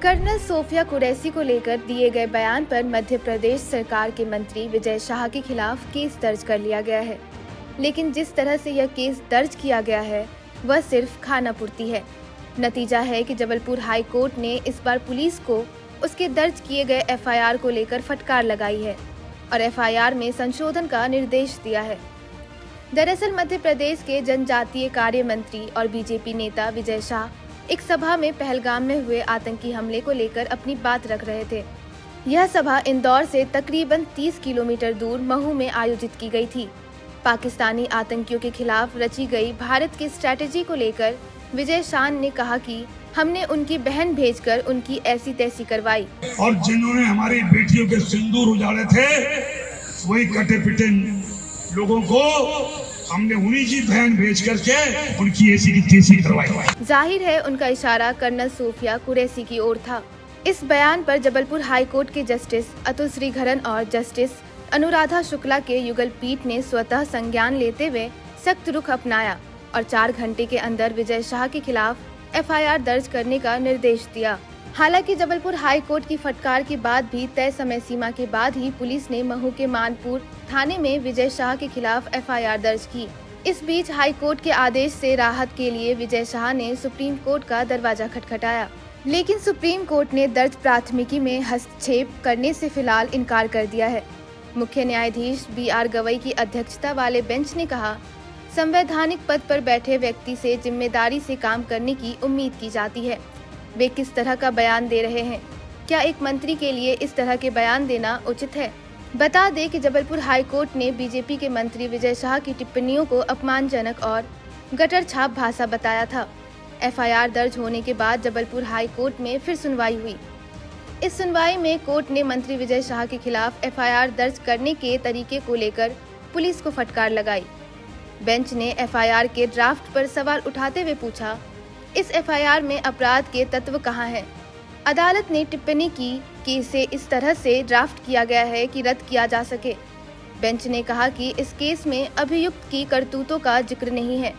Colonel Sophia Qureshi को लेकर दिए गए बयान पर मध्य प्रदेश सरकार के मंत्री विजय शाह के खिलाफ केस दर्ज कर लिया गया है। लेकिन जिस तरह से यह केस दर्ज किया गया है वह सिर्फ खानापूर्ति है। नतीजा है कि जबलपुर हाई कोर्ट ने इस बार पुलिस को उसके दर्ज किए गए एफआईआर को लेकर फटकार लगाई है और एफआईआर में संशोधन का निर्देश दिया है। दरअसल मध्य प्रदेश के जनजातीय कार्य मंत्री और बीजेपी नेता विजय शाह एक सभा में पहलगाम में हुए आतंकी हमले को लेकर अपनी बात रख रहे थे। यह सभा इंदौर से तकरीबन 30 किलोमीटर दूर महू में आयोजित की गई थी। पाकिस्तानी आतंकियों के खिलाफ रची गई भारत की स्ट्रैटेजी को लेकर विजय शाह ने कहा कि हमने उनकी बहन भेजकर उनकी ऐसी तैसी करवाई और जिन्होंने हमारी बेटियों के सिंदूर उजाड़े थे वही कटे पिटे लोगों को हमने उन्हीं की बहन भेज करके उनकी ऐसी की तैसी करवाई। जाहिर है उनका इशारा कर्नल सोफिया कुरैशी की ओर था। इस बयान पर जबलपुर हाई कोर्ट के जस्टिस अतुल श्रीधरन और जस्टिस अनुराधा शुक्ला के युगल पीठ ने स्वतः संज्ञान लेते हुए सख्त रुख अपनाया और 4 घंटे के अंदर विजय शाह के खिलाफ एफआईआर दर्ज करने का निर्देश दिया। हालांकि जबलपुर हाई कोर्ट की फटकार के बाद भी तय समय सीमा के बाद ही पुलिस ने महू के मानपुर थाने में विजय शाह के खिलाफ एफआईआर दर्ज की। इस बीच हाई कोर्ट के आदेश से राहत के लिए विजय शाह ने सुप्रीम कोर्ट का दरवाजा खटखटाया, लेकिन सुप्रीम कोर्ट ने दर्ज प्राथमिकी में हस्तक्षेप करने से फिलहाल इनकार कर दिया है। मुख्य न्यायाधीश BR गवई की अध्यक्षता वाले बेंच ने कहा, संवैधानिक पद पर बैठे व्यक्ति से जिम्मेदारी से काम करने की उम्मीद की जाती है। वे किस तरह का बयान दे रहे हैं? क्या एक मंत्री के लिए इस तरह के बयान देना उचित है? बता दें कि जबलपुर हाई कोर्ट ने बीजेपी के मंत्री विजय शाह की टिप्पणियों को अपमानजनक और गटर छाप भाषा बताया था। एफआईआर दर्ज होने के बाद जबलपुर हाई कोर्ट में फिर सुनवाई हुई। इस सुनवाई में कोर्ट ने मंत्री विजय शाह के खिलाफ एफआईआर दर्ज करने के तरीके को लेकर पुलिस को फटकार लगाई। बेंच ने एफआईआर के ड्राफ्ट पर सवाल उठाते हुए पूछा, इस एफआईआर में अपराध के तत्व कहाँ हैं? अदालत ने टिप्पणी की कि इसे इस तरह से ड्राफ्ट किया गया है कि रद्द किया जा सके। बेंच ने कहा कि इस केस में अभियुक्त की करतूतों का जिक्र नहीं है।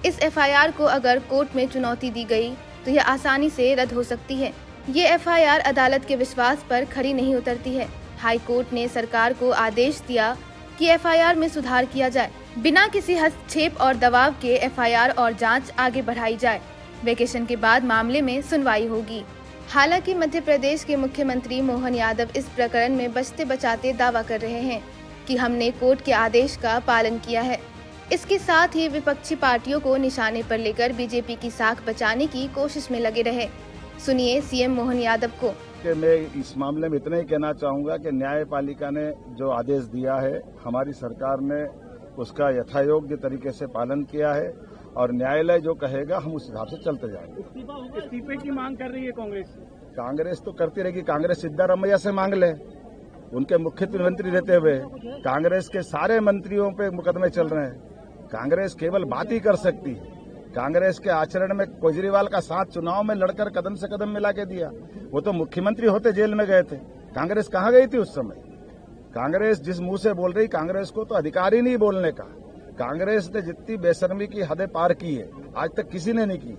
इस एफआईआर को अगर कोर्ट में चुनौती दी गई तो यह आसानी से रद्द हो सकती है। ये एफआईआर अदालत के विश्वास पर खरी नहीं उतरती है। हाई कोर्ट ने सरकार को आदेश दिया कि एफआईआर में सुधार किया जाए, बिना किसी हस्तक्षेप और दबाव के एफआईआर और जांच आगे बढ़ाई जाए। वेकेशन के बाद मामले में सुनवाई होगी। हालांकि मध्य प्रदेश के मुख्यमंत्री मोहन यादव इस प्रकरण में बचते बचाते दावा कर रहे हैं कि हमने कोर्ट के आदेश का पालन किया है। इसके साथ ही विपक्षी पार्टियों को निशाने पर लेकर बीजेपी की साख बचाने की कोशिश में लगे रहे। सुनिए सीएम मोहन यादव को। कि मैं इस मामले में इतना ही कहना चाहूंगा कि न्यायपालिका ने जो आदेश दिया है हमारी सरकार ने उसका यथायोग्य तरीके से पालन किया है और न्यायालय जो कहेगा हम उस हिसाब से चलते जाएंगे। इस्तीफे की मांग कर रही है कांग्रेस तो करती रहेगी। कांग्रेस सिद्धारमैया से मांग ले, उनके मुख्यमंत्री रहते हुए कांग्रेस के सारे मंत्रियों पे मुकदमे चल रहे हैं। कांग्रेस केवल बात ही कर सकती है। कांग्रेस के आचरण में केजरीवाल का साथ चुनाव में लड़कर कदम से कदम मिला के दिया। वो तो मुख्यमंत्री होते जेल में गए थे। कांग्रेस कहाँ गई थी उस समय? कांग्रेस जिस मुंह से बोल रही, कांग्रेस को तो अधिकार ही नहीं बोलने का। कांग्रेस ने जितनी बेशर्मी की हदें पार की है आज तक किसी ने नहीं की।